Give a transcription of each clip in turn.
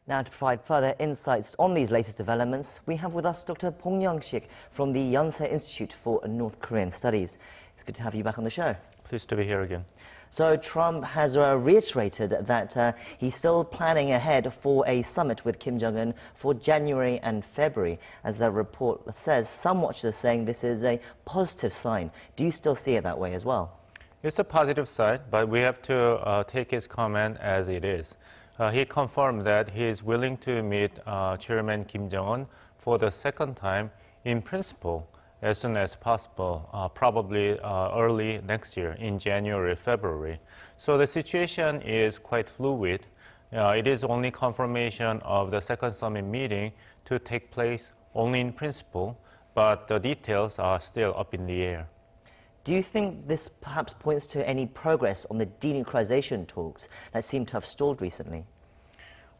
Now, to provide further insights on these latest developments, we have with us Dr. Bong Young-shik from the Yonsei Institute for North Korean Studies. It's good to have you back on the show. Pleased to be here again. So Trump has reiterated that he's still planning ahead for a summit with Kim Jong-un for January and February. As the report says, some watchers are saying this is a positive sign. Do you still see it that way as well? It's a positive sign, but we have to take his comment as it is. He confirmed that he is willing to meet Chairman Kim Jong-un for the second time in principle as soon as possible, probably early next year in January, February. So the situation is quite fluid. It is only confirmation of the second summit meeting to take place only in principle, but the details are still up in the air. Do you think this perhaps points to any progress on the denuclearization talks that seem to have stalled recently?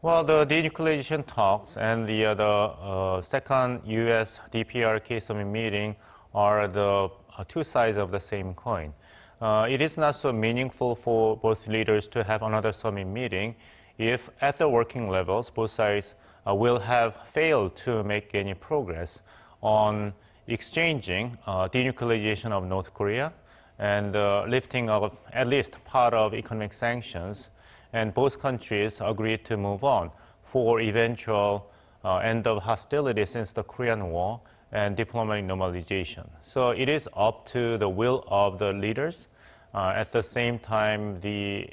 Well, the denuclearization talks and the second U.S. DPRK summit meeting are the two sides of the same coin. It is not so meaningful for both leaders to have another summit meeting if at the working levels both sides will have failed to make any progress on exchanging denuclearization of North Korea and lifting of at least part of economic sanctions, and both countries agreed to move on for eventual end of hostilities since the Korean War and diplomatic normalization. So it is up to the will of the leaders. At the same time, the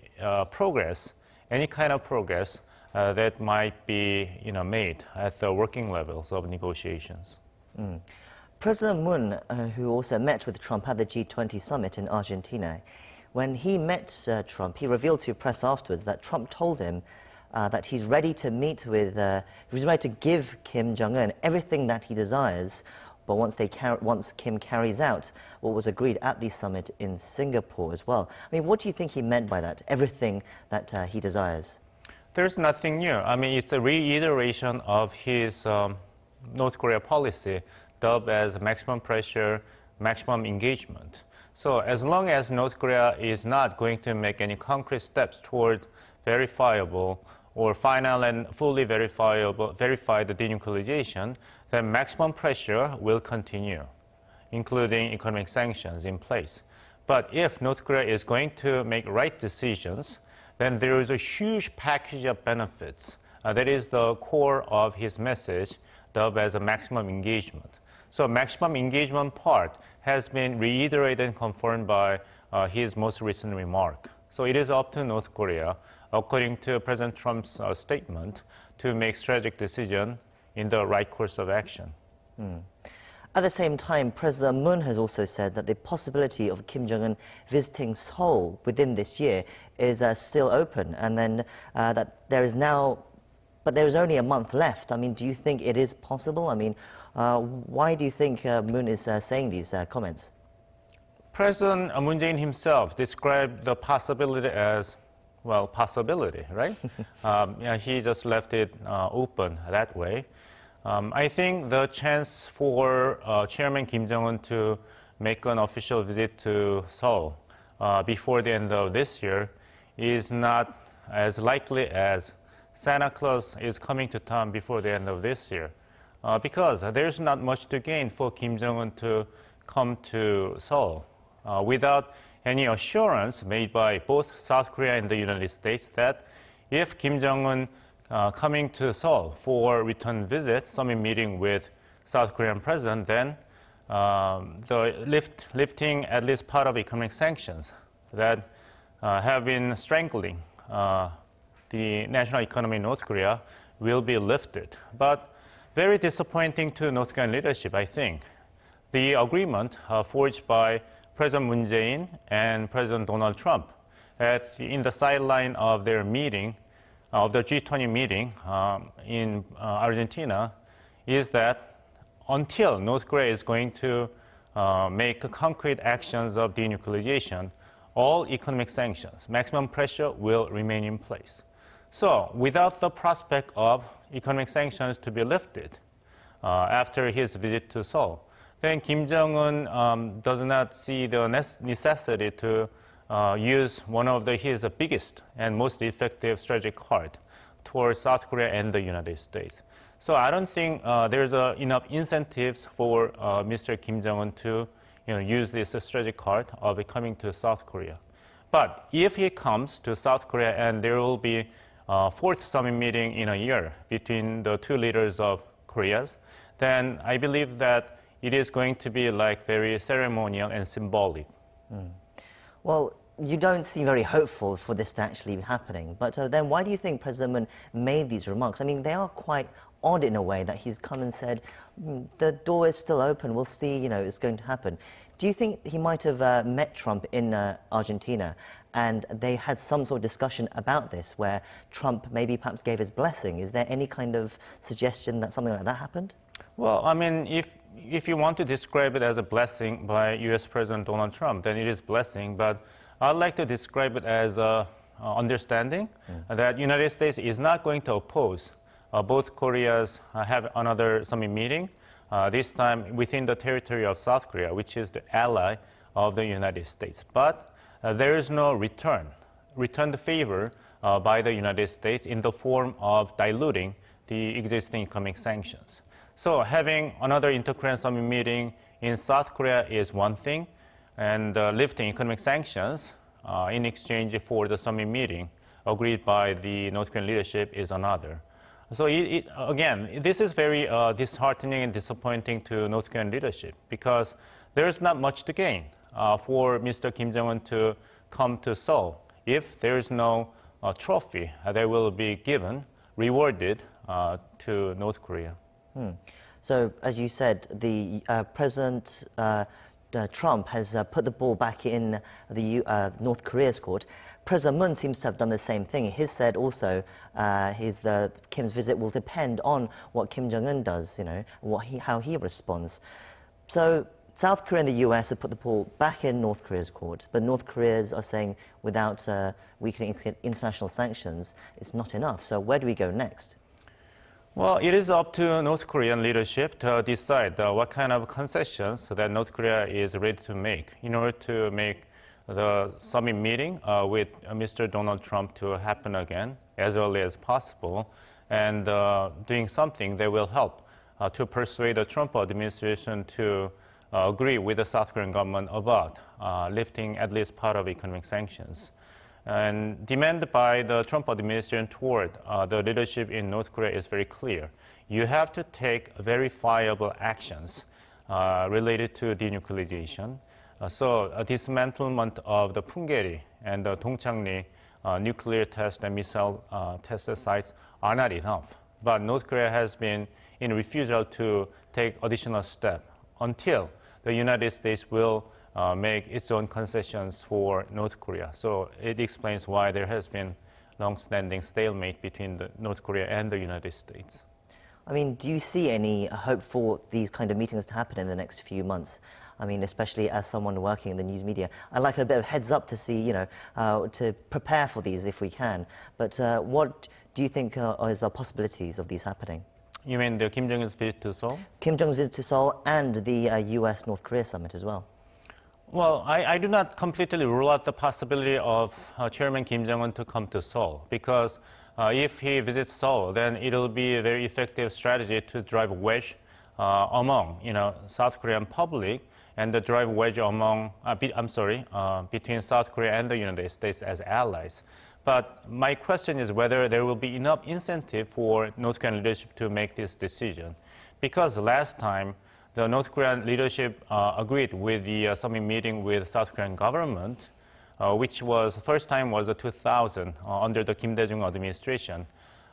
progress, any kind of progress that might be made at the working levels of negotiations. President Moon, who also met with Trump at the G20 summit in Argentina, when he met Trump, he revealed to press afterwards that Trump told him that he's ready to meet with, he's ready to give Kim Jong-un everything that he desires, but once Kim carries out what was agreed at the summit in Singapore as well. I mean, what do you think he meant by that, everything that he desires? There's nothing new. I mean, it's a reiteration of his North Korea policy, dubbed as maximum pressure, maximum engagement. So as long as North Korea is not going to make any concrete steps toward verifiable or final and fully verified denuclearization, then maximum pressure will continue, including economic sanctions in place. But if North Korea is going to make right decisions, then there is a huge package of benefits. That is the core of his message, dubbed as a maximum engagement. So maximum engagement part has been reiterated and confirmed by his most recent remark. So it is up to North Korea, according to President Trump's statement, to make strategic decision in the right course of action. At the same time, President Moon has also said that the possibility of Kim Jong-un visiting Seoul within this year is still open, and then that there is now, but there is only a month left. I mean, do you think it is possible? I mean, why do you think Moon is saying these comments? President Moon Jae-in himself described the possibility as, well, possibility, right? He just left it open that way. I think the chance for Chairman Kim Jong-un to make an official visit to Seoul before the end of this year is not as likely as Santa Claus is coming to town before the end of this year. Because there's not much to gain for Kim Jong-un to come to Seoul without any assurance made by both South Korea and the United States that if Kim Jong-un coming to Seoul for return visit, summit meeting with South Korean president, then the lifting at least part of economic sanctions that have been strangling the national economy in North Korea will be lifted. But very disappointing to North Korean leadership, I think. The agreement forged by President Moon Jae-in and President Donald Trump in the sideline of their meeting, of the G20 meeting in Argentina, is that until North Korea is going to make concrete actions of denuclearization, all economic sanctions, maximum pressure will remain in place. So without the prospect of economic sanctions to be lifted after his visit to Seoul, then Kim Jong-un does not see the necessity to use one of his biggest and most effective strategic card, towards South Korea and the United States. So I don't think there's enough incentives for Mr. Kim Jong-un to use this strategic card of coming to South Korea. But if he comes to South Korea and there will be a fourth summit meeting in a year between the two leaders of Koreas, then I believe that it is going to be like very ceremonial and symbolic. Well, you don't seem very hopeful for this to actually be happening. But then why do you think President Moon made these remarks? I mean, they are quite odd in a way that he's come and said, the door is still open, we'll see, it's going to happen. Do you think he might have met Trump in Argentina and they had some sort of discussion about this where Trump maybe perhaps gave his blessing? Is there any kind of suggestion that something like that happened? Well, I mean, if you want to describe it as a blessing by U.S. President Donald Trump, then it is blessing. But I'd like to describe it as understanding that United States is not going to oppose both Koreas have another summit meeting, this time within the territory of South Korea, which is the ally of the United States. But there is no returned favor by the United States in the form of diluting the existing economic sanctions. So having another inter-Korean summit meeting in South Korea is one thing, and lifting economic sanctions in exchange for the summit meeting agreed by the North Korean leadership is another. So again, this is very disheartening and disappointing to North Korean leadership because there's not much to gain for Mr. Kim Jong-un to come to Seoul if there is no trophy that will be given, rewarded to North Korea. So, as you said, the President Trump has put the ball back in the North Korea's court. President Moon seems to have done the same thing. He said also Kim's visit will depend on what Kim Jong-un does, how he responds. So South Korea and the U.S. have put the ball back in North Korea's court, but North Koreans are saying without weakening international sanctions, it's not enough. So where do we go next? Well, it is up to North Korean leadership to decide what kind of concessions that North Korea is ready to make in order to make the summit meeting with Mr. Donald Trump to happen again as early as possible, and doing something that will help to persuade the Trump administration to agree with the South Korean government about lifting at least part of economic sanctions. And demand by the Trump administration toward the leadership in North Korea is very clear. You have to take verifiable actions related to denuclearization. So a dismantlement of the Punggye-ri and the Dongchang-ri nuclear test and missile test sites are not enough. But North Korea has been in refusal to take additional steps until the United States will make its own concessions for North Korea. So it explains why there has been long-standing stalemate between North Korea and the United States. I mean, do you see any hope for these kind of meetings to happen in the next few months? I mean, especially as someone working in the news media, I'd like a bit of heads up to see, to prepare for these if we can. But what do you think is the possibilities of these happening? You mean the Kim Jong-un's visit to Seoul? Kim Jong-un's visit to Seoul and the U.S.-North Korea summit as well. Well, I do not completely rule out the possibility of Chairman Kim Jong-un to come to Seoul, because if he visits Seoul, then it will be a very effective strategy to drive wedge among, South Korean public, and the drive wedge among, between South Korea and the United States as allies. But my question is whether there will be enough incentive for North Korean leadership to make this decision, because last time the North Korean leadership agreed with the summit meeting with South Korean government, which was first time was 2000 under the Kim Dae-jung administration.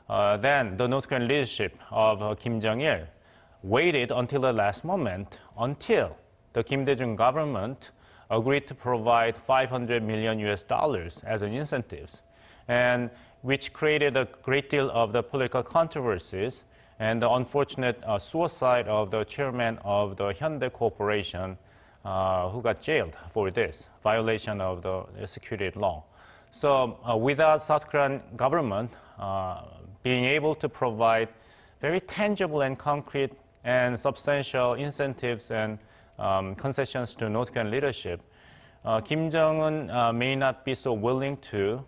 Then the North Korean leadership of Kim Jong-il waited until the last moment until the Kim Dae-jung government agreed to provide $500 million as an incentives, and which created a great deal of the political controversies and the unfortunate suicide of the chairman of the Hyundai Corporation, who got jailed for this violation of the security law. So without South Korean government being able to provide very tangible and concrete and substantial incentives and concessions to North Korean leadership, Kim Jong-un may not be so willing to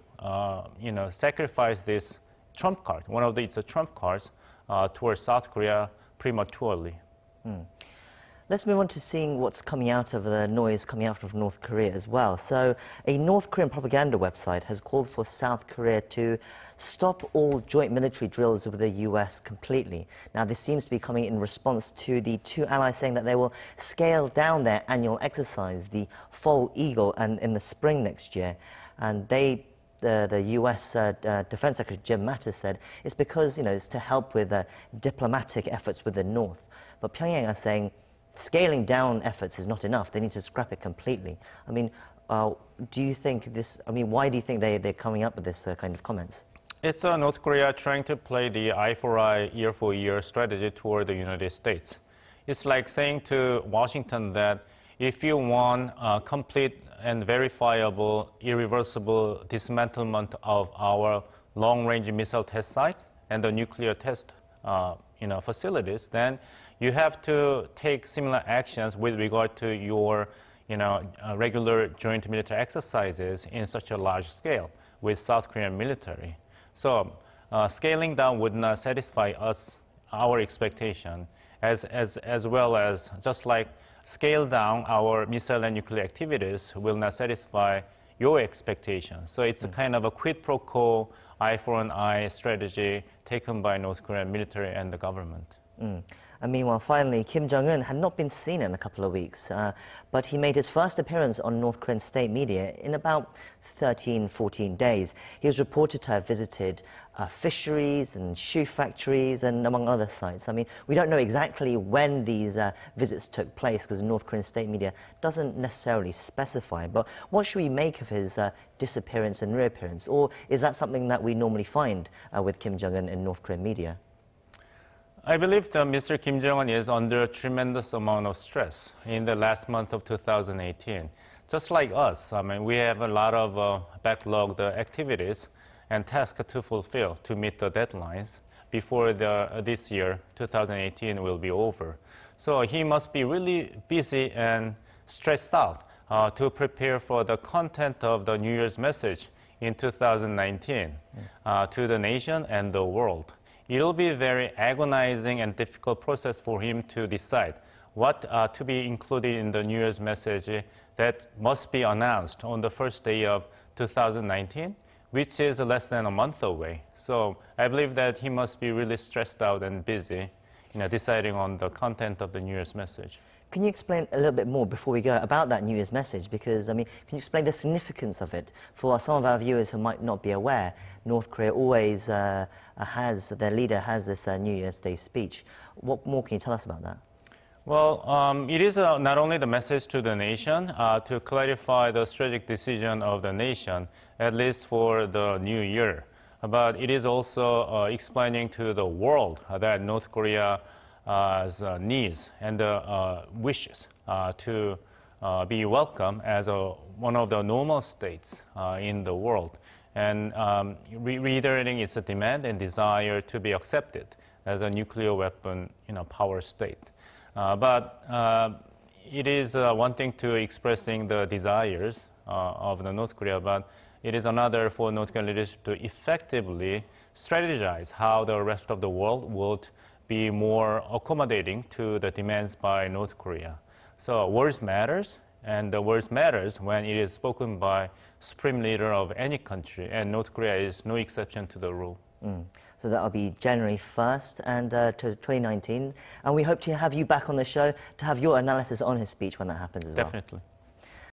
sacrifice this trump card, one of its trump cards towards South Korea prematurely. Let's move on to seeing what's coming out of the noise coming out of North Korea as well. So, a North Korean propaganda website has called for South Korea to stop all joint military drills with the U.S. completely. Now, this seems to be coming in response to the two allies saying that they will scale down their annual exercise, the Fall Eagle, and in the spring next year. And the U.S. Defense Secretary Jim Mattis said it's because, it's to help with diplomatic efforts with the North. But Pyongyang are saying scaling down efforts is not enough. They need to scrap it completely. I mean, do you think this, why do you think they're coming up with this kind of comments? It's North Korea trying to play the eye for eye, ear for ear strategy toward the United States. It's like saying to Washington that if you want complete and verifiable, irreversible dismantlement of our long-range missile test sites and the nuclear test facilities, then you have to take similar actions with regard to your regular joint military exercises in such a large scale with South Korean military. So scaling down would not satisfy us, our expectation, as well as just like scale down our missile and nuclear activities will not satisfy your expectations. So it's a kind of a quid pro quo, eye for an eye strategy taken by North Korean military and the government. And meanwhile, finally, Kim Jong-un had not been seen in a couple of weeks, but he made his first appearance on North Korean state media in about 13, 14 days. He was reported to have visited fisheries and shoe factories and among other sites. We don't know exactly when these visits took place because the North Korean state media doesn't necessarily specify. But what should we make of his disappearance and reappearance? Or is that something that we normally find with Kim Jong-un in North Korean media? I believe that Mr. Kim Jong-un is under a tremendous amount of stress in the last month of 2018. Just like us, we have a lot of backlogged activities and tasks to fulfill to meet the deadlines before this year, 2018, will be over. So he must be really busy and stressed out to prepare for the content of the New Year's message in 2019 to the nation and the world. It'll be a very agonizing and difficult process for him to decide what to be included in the New Year's message that must be announced on the first day of 2019, which is less than a month away. So I believe that he must be really stressed out and busy, deciding on the content of the New Year's message. Can you explain a little bit more before we go about that New Year's message? Because, can you explain the significance of it? For some of our viewers who might not be aware, North Korea always their leader has this New Year's Day speech. What more can you tell us about that? Well, it is not only the message to the nation to clarify the strategic decision of the nation, at least for the new year, but it is also explaining to the world that North Korea needs and wishes to be welcome as one of the normal states in the world, and reiterating its demand and desire to be accepted as a nuclear weapon power state. But it is one thing to expressing the desires of the North Korea, but it is another for North Korean leadership to effectively strategize how the rest of the world would be more accommodating to the demands by North Korea. So words matters, and the words matters when it is spoken by supreme leader of any country, and North Korea is no exception to the rule. So that'll be January 1st and to 2019, and we hope to have you back on the show to have your analysis on his speech when that happens as well. Definitely.